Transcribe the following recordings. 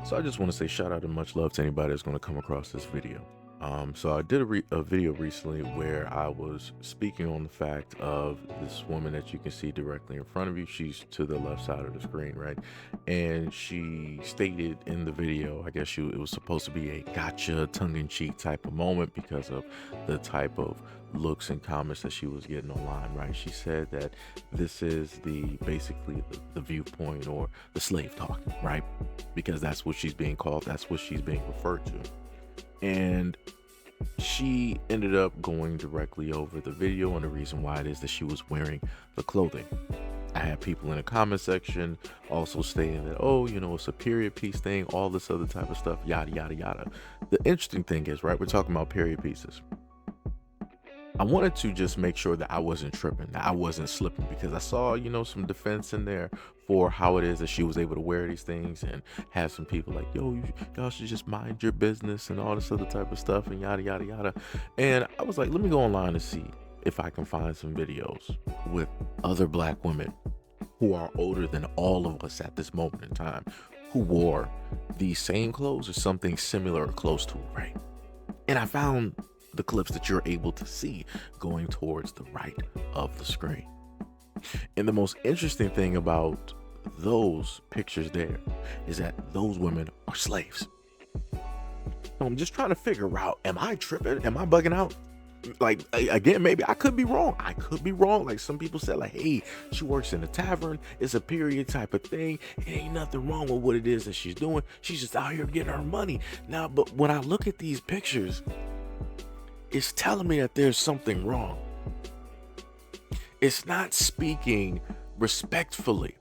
So I just want to say shout out and much love to anybody that's going to come across this video. So I did a video recently where I was speaking on the fact of this woman that you can see directly in front of you. She's to the left side of the screen, right? And she stated in the video, I guess it was supposed to be a gotcha, tongue-in-cheek type of moment because of the type of looks and comments that she was getting online, right? She said that this is basically the viewpoint or the slave talking, right? Because that's what she's being called, that's what she's being referred to. And she ended up going directly over the video and the reason why it is that she was wearing the clothing. I had people in the comment section also stating that, oh, it's a period piece thing, all this other type of stuff, yada, yada, yada. The interesting thing is, right, we're talking about period pieces. I wanted to just make sure that I wasn't tripping, that I wasn't slipping, because I saw, some defense in there for how it is that she was able to wear these things, and had some people like, yo, y'all should just mind your business and all this other type of stuff and yada, yada, yada. And I was like, let me go online and see if I can find some videos with other Black women who are older than all of us at this moment in time, who wore these same clothes or something similar or close to it, right? And I found the clips that you're able to see going towards the right of the screen. And the most interesting thing about those pictures there is that those women are slaves. So I'm just trying to figure out, am I tripping? Am I bugging out? Like, again, maybe I could be wrong. Like some people said, like, hey, she works in a tavern. It's a period type of thing. It ain't nothing wrong with what it is that she's doing. She's just out here getting her money. Now, but when I look at these pictures, it's telling me that there's something wrong. It's not speaking respectfully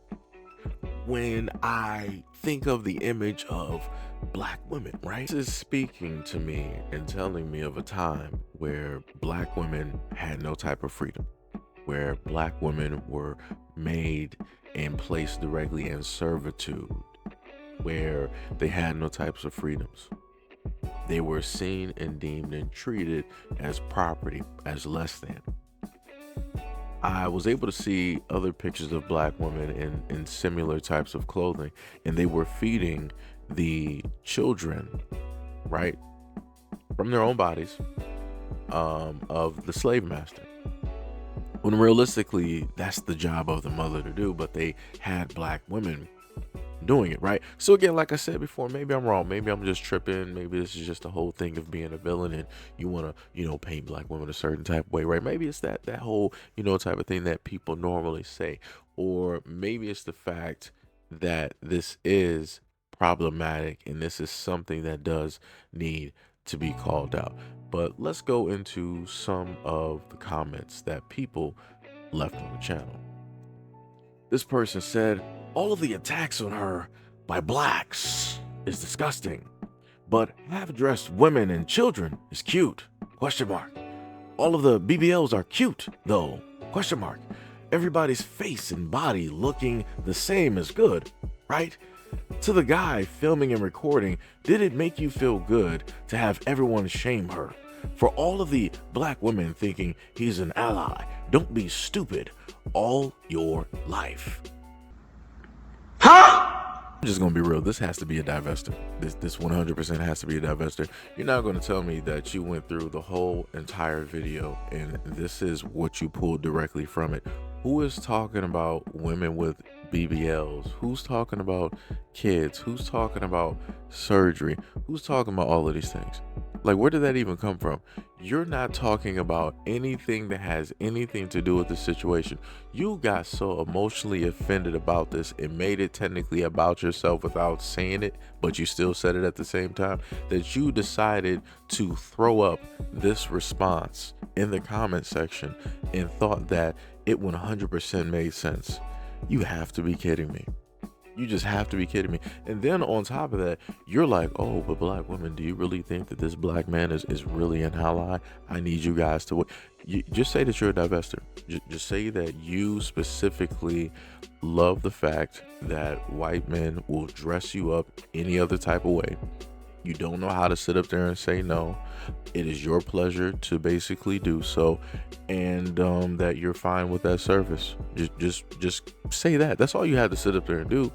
when I think of the image of Black women, right? This is speaking to me and telling me of a time where Black women had no type of freedom, where Black women were made and placed directly in servitude, where they had no types of freedoms. They were seen and deemed and treated as property, as less than. I was able to see other pictures of Black women in similar types of clothing, and they were feeding the children, right, from their own bodies, of the slave master. When realistically, that's the job of the mother to do, but they had Black women doing it, right? So again, like I said before, maybe I'm wrong, maybe I'm just tripping, maybe this is just the whole thing of being a villain and you want to paint Black women a certain type of way, right? Maybe it's that whole type of thing that people normally say, or maybe it's the fact that this is problematic and this is something that does need to be called out. But let's go into some of the comments that people left on the channel. This person said, all of the attacks on her by Blacks is disgusting, but half-dressed women and children is cute, ? All of the BBLs are cute, though, ? Everybody's face and body looking the same is good, right? To the guy filming and recording, did it make you feel good to have everyone shame her? For all of the Black women thinking he's an ally, don't be stupid all your life. I'm just gonna be real. This has to be a divester. This 100% has to be a divester. You're not gonna tell me that you went through the whole entire video and this is what you pulled directly from it. Who is talking about women with BBLs? Who's talking about kids? Who's talking about surgery? Who's talking about all of these things? Like, where did that even come from? You're not talking about anything that has anything to do with the situation. You got so emotionally offended about this, it made it technically about yourself without saying it, but you still said it at the same time, that you decided to throw up this response in the comment section and thought that it 100% made sense. You have to be kidding me. You just have to be kidding me. And then on top of that, you're like, oh, but Black women, do you really think that this Black man is really an ally? I need you guys to just say that you're a divester. Just say that you specifically love the fact that white men will dress you up any other type of way. You don't know how to sit up there and say no. It is your pleasure to basically do so, and that you're fine with that service. Just say that. That's all you had to sit up there and do.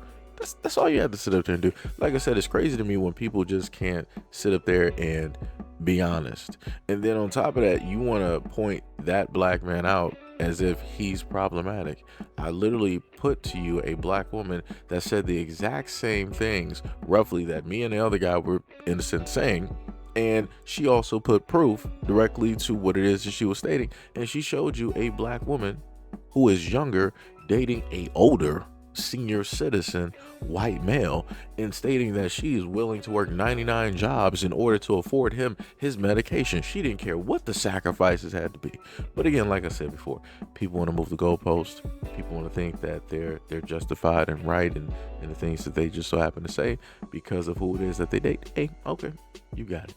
That's all you have to sit up there and do. Like I said, it's crazy to me when people just can't sit up there and be honest. And then on top of that, you want to point that black man out as if he's problematic. I literally put to you a black woman that said the exact same things, roughly, that me and the other guy were innocent saying. And she also put proof directly to what it is that she was stating. And she showed you a black woman who is younger dating a older senior citizen white male and stating that she is willing to work 99 jobs in order to afford him his medication. She didn't care what the sacrifices had to be. But again, like I said before, people want to move the goalpost. People want to think that they're justified and right in the things that they just so happen to say because of who it is that they date. Hey, okay, you got it.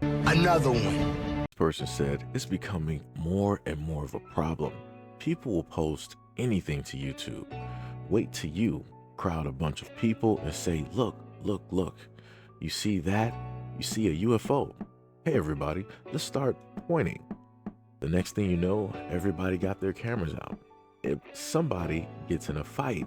Another one. This person said it's becoming more and more of a problem. People will post anything to YouTube. Wait till you crowd a bunch of people and say, look, look, look. You see that? You see a UFO. Hey, everybody, let's start pointing. The next thing you know, everybody got their cameras out. If somebody gets in a fight,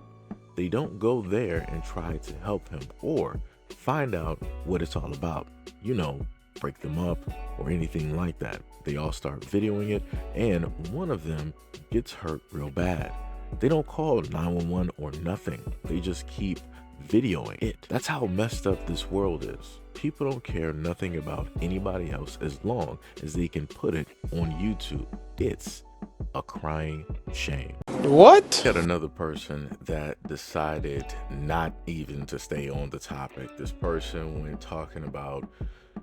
they don't go there and try to help him or find out what it's all about. You know, break them up or anything like that. They all start videoing it, and one of them gets hurt real bad. They don't call 911 or nothing. They just keep videoing it. That's how messed up this world is. People don't care nothing about anybody else as long as they can put it on YouTube. It's a crying shame. What? Got another person that decided not even to stay on the topic. This person went talking about,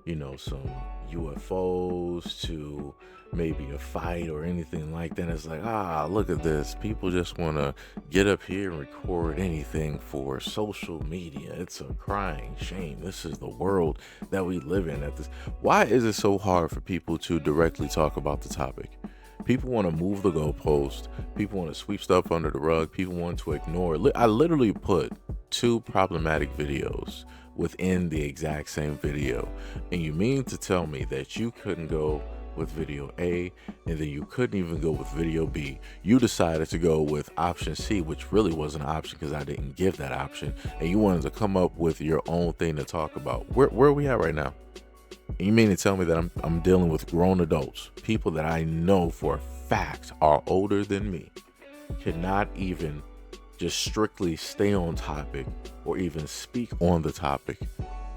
you know, some UFOs to maybe a fight or anything like that. It's like, look at this. People just want to get up here and record anything for social media. It's a crying shame. This is the world that we live in at this. Why is it so hard for people to directly talk about the topic? People want to move the goalpost. People want to sweep stuff under the rug. People want to ignore. I literally put 2 problematic videos within the exact same video. And you mean to tell me that you couldn't go with video A and then you couldn't even go with video B? You decided to go with option C, which really wasn't an option because I didn't give that option. And you wanted to come up with your own thing to talk about. Where are we at right now? And you mean to tell me that I'm dealing with grown adults, people that I know for a fact are older than me, cannot even just strictly stay on topic or even speak on the topic,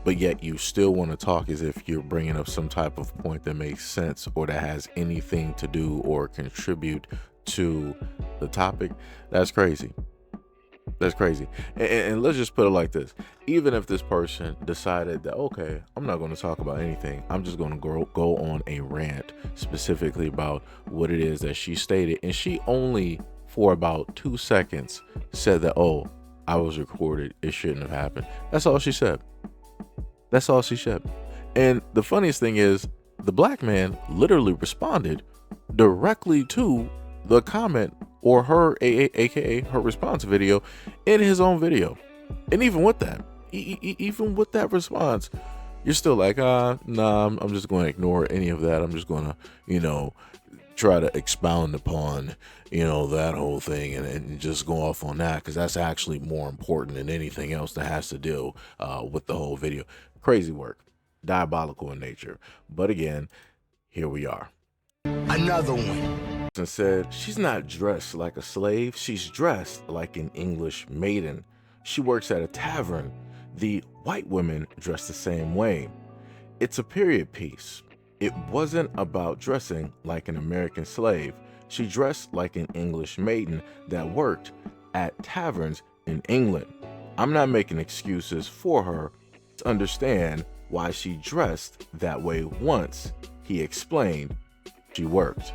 but yet you still want to talk as if you're bringing up some type of point that makes sense or that has anything to do or contribute to the topic? That's crazy. That's crazy. And let's just put it like this. Even if this person decided that, okay, I'm not going to talk about anything, I'm just going to go on a rant specifically about what it is that she stated, and she only for about 2 seconds said that, oh, I was recorded, it shouldn't have happened. That's all she said. That's all she said. And the funniest thing is, the black man literally responded directly to the comment or her, aka her response video, in his own video. And even with that, even with that response, you're still like, nah, I'm just going to ignore any of that. I'm just going to, you know, try to expound upon, you know, that whole thing and just go off on that because that's actually more important than anything else that has to deal with the whole video. Crazy work, diabolical in nature. But again, here we are. Another one. And said, she's not dressed like a slave, she's dressed like an English maiden. She works at a tavern. The white women dress the same way. It's a period piece. It wasn't about dressing like an American slave. She dressed like an English maiden that worked at taverns in England. I'm not making excuses for her. To understand why she dressed that way once he explained she worked.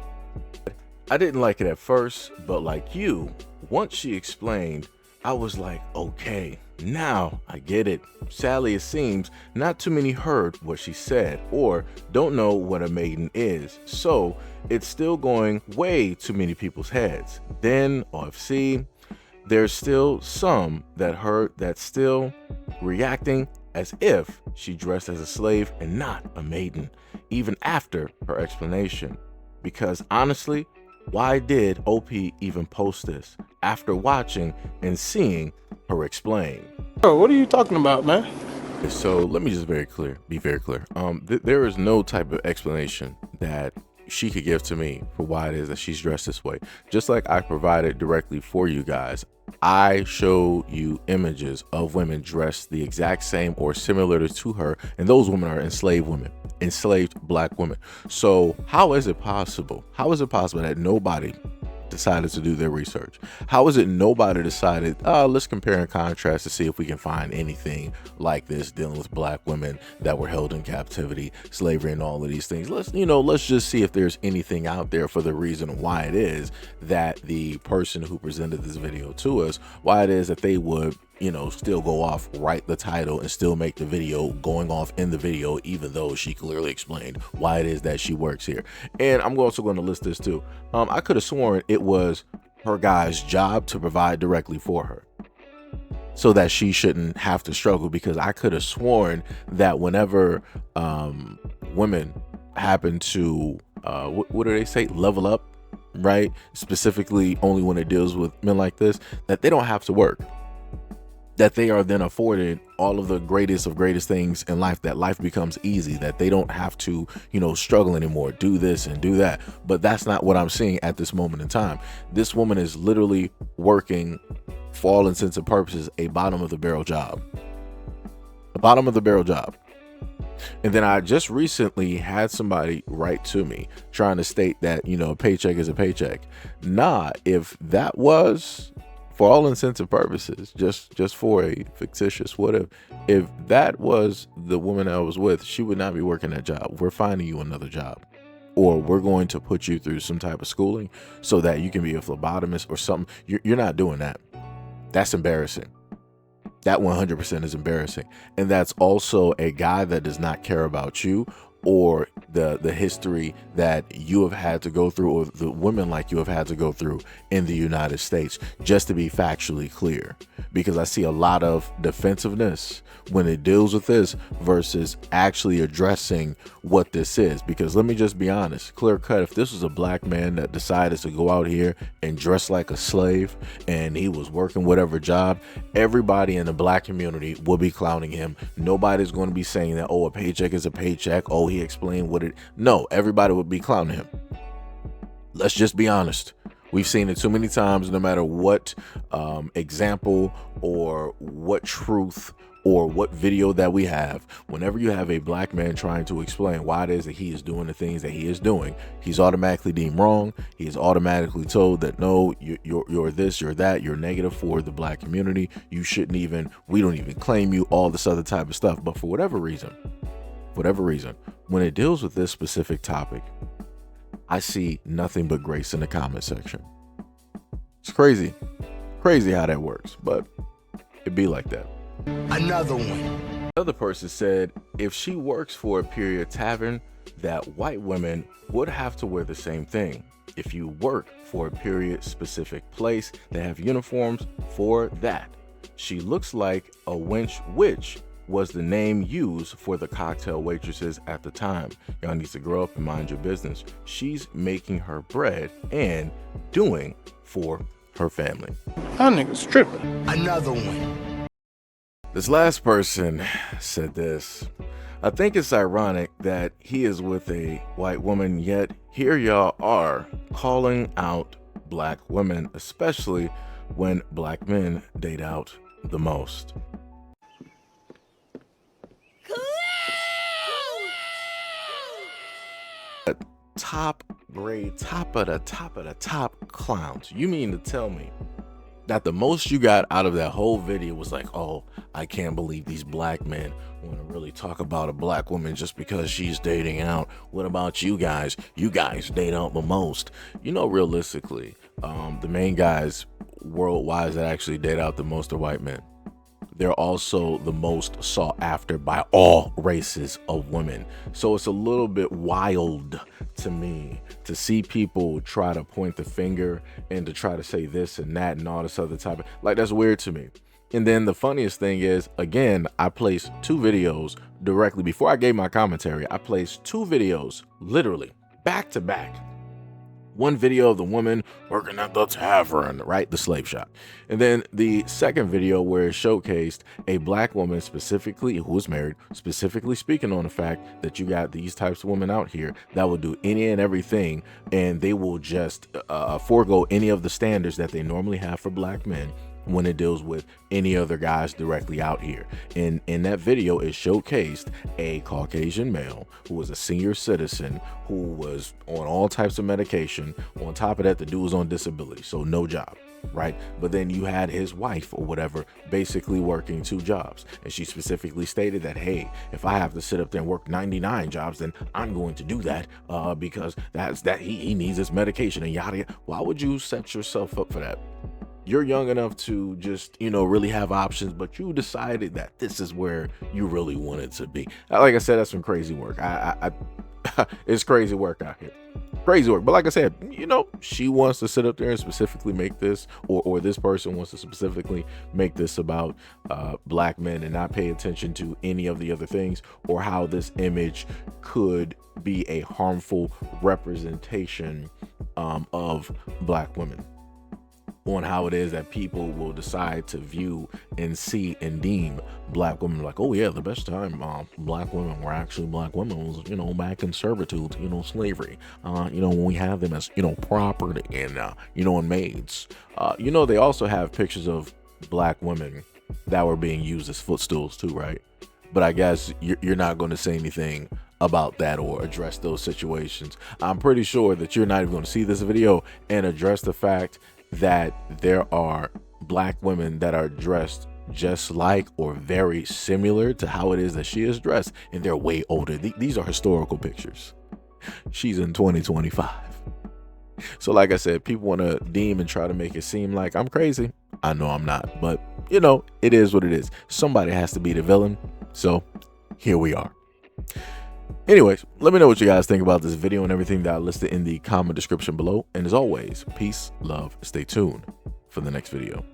I didn't like it at first, but like you, once she explained, I was like, okay, now I get it. Sadly, it seems not too many heard what she said or don't know what a maiden is, so it's still going way too many people's heads. Then OFC, there's still some that heard that still reacting as if she dressed as a slave and not a maiden, even after her explanation. Because honestly, why did OP even post this after watching and seeing her explain. Bro, what are you talking about, man? So let me just be very clear. There is no type of explanation that she could give to me for why it is that she's dressed this way. Just like I provided directly for you guys, I show you images of women dressed the exact same or similar to her, and those women are enslaved black women. So how is it possible? How is it possible that nobody decided to do their research? How is it nobody decided, let's compare and contrast to see if we can find anything like this dealing with black women that were held in captivity, slavery, and all of these things? Let's just see if there's anything out there for the reason why it is that the person who presented this video to us, why it is that they would still go off, write the title, and still make the video going off in the video, even though she clearly explained why it is that she works here. And I'm also going to list this too. I could have sworn it was her guy's job to provide directly for her, so that she shouldn't have to struggle, because I could have sworn that whenever women happen to what do they say, level up, right, specifically only when it deals with men like this, that they don't have to work, that they are then afforded all of the greatest of greatest things in life, that life becomes easy, that they don't have to, struggle anymore, do this and do that. But that's not what I'm seeing at this moment in time. This woman is literally working, for all intents and purposes, a bottom of the barrel job. A bottom of the barrel job. And then I just recently had somebody write to me trying to state that, a paycheck is a paycheck. Nah, if that was, for all intents and purposes, just for a fictitious what if that was the woman I was with, she would not be working that job. We're finding you another job, or we're going to put you through some type of schooling so that you can be a phlebotomist or something. You're not doing that. That's embarrassing. That 100% is embarrassing. And that's also a guy that does not care about you or the history that you have had to go through, or the women like you have had to go through in the United States, just to be factually clear, because I see a lot of defensiveness when it deals with this versus actually addressing what this is. Because let me just be honest, clear cut, if this was a black man that decided to go out here and dress like a slave and he was working whatever job, everybody in the black community will be clowning him. Nobody's going to be saying that, oh, a paycheck is a paycheck, oh, he explained what it. No, everybody would be clowning him. Let's just be honest. We've seen it too many times, no matter what example or what truth or what video that we have. Whenever you have a black man trying to explain why it is that he is doing the things that he is doing, he's automatically deemed wrong. He is automatically told that, no, you're this, you're that, you're negative for the black community. You shouldn't even, we don't even claim you, all this other type of stuff. But for whatever reason, when it deals with this specific topic, I see nothing but grace in the comment section. It's crazy how that works, but it be like that. Another one. Another person said, if she works for a period tavern, that white women would have to wear the same thing. If you work for a period specific place, they have uniforms for that. She looks like a wench, which was the name used for the cocktail waitresses at the time. Y'all need to grow up and mind your business. She's making her bread and doing for her family. That nigga's tripping. Another one. This last person said this. I think it's ironic that he is with a white woman, yet here y'all are calling out black women, especially when black men date out the most. Top grade, top of the top clowns. You mean to tell me that the most you got out of that whole video was like, oh, I can't believe these black men want to really talk about a black woman just because she's dating out. What about you guys? You guys date out the most. Realistically, the main guys worldwide that actually date out the most are white men. They're also the most sought after by all races of women. So it's a little bit wild to me to see people try to point the finger and to try to say this and that and all this other type of, like, that's weird to me. And then the funniest thing is, again, I placed two videos directly before I gave my commentary. I placed two videos literally back to back One video of the woman working at the tavern, right? The slave shop. And then the second video where it showcased a black woman specifically who was married, specifically speaking on the fact that you got these types of women out here that will do any and everything, and they will just forego any of the standards that they normally have for black men when it deals with any other guys directly out here. And in that video, it showcased a Caucasian male who was a senior citizen who was on all types of medication. On top of that, the dude was on disability, so no job, right? But then you had his wife or whatever basically working 2 jobs, and she specifically stated that, hey, if I have to sit up there and work 99 jobs, then I'm going to do that because he needs his medication and yada yada. Why would you set yourself up for that? You're young enough to just, really have options, but you decided that this is where you really wanted to be. Like I said, that's some crazy work. It's crazy work out here. Crazy work. But like I said, she wants to sit up there and specifically make this, or this person wants to specifically make this about black men and not pay attention to any of the other things, or how this image could be a harmful representation of black women, on how it is that people will decide to view and see and deem black women like, oh yeah, the best time black women were actually black women was, back in servitude, slavery, when we have them as, property and, and maids. They also have pictures of black women that were being used as footstools too, right? But I guess you're not going to say anything about that or address those situations. I'm pretty sure that you're not even going to see this video and address the fact that there are black women that are dressed just like or very similar to how it is that she is dressed, and they're way older. These are historical pictures. She's in 2025. So like I said, people want to deem and try to make it seem like I'm crazy. I know I'm not, but it is what it is. Somebody has to be the villain, so here we are. Anyways, let me know what you guys think about this video and everything that I listed in the comment description below. And as always, peace, love, stay tuned for the next video.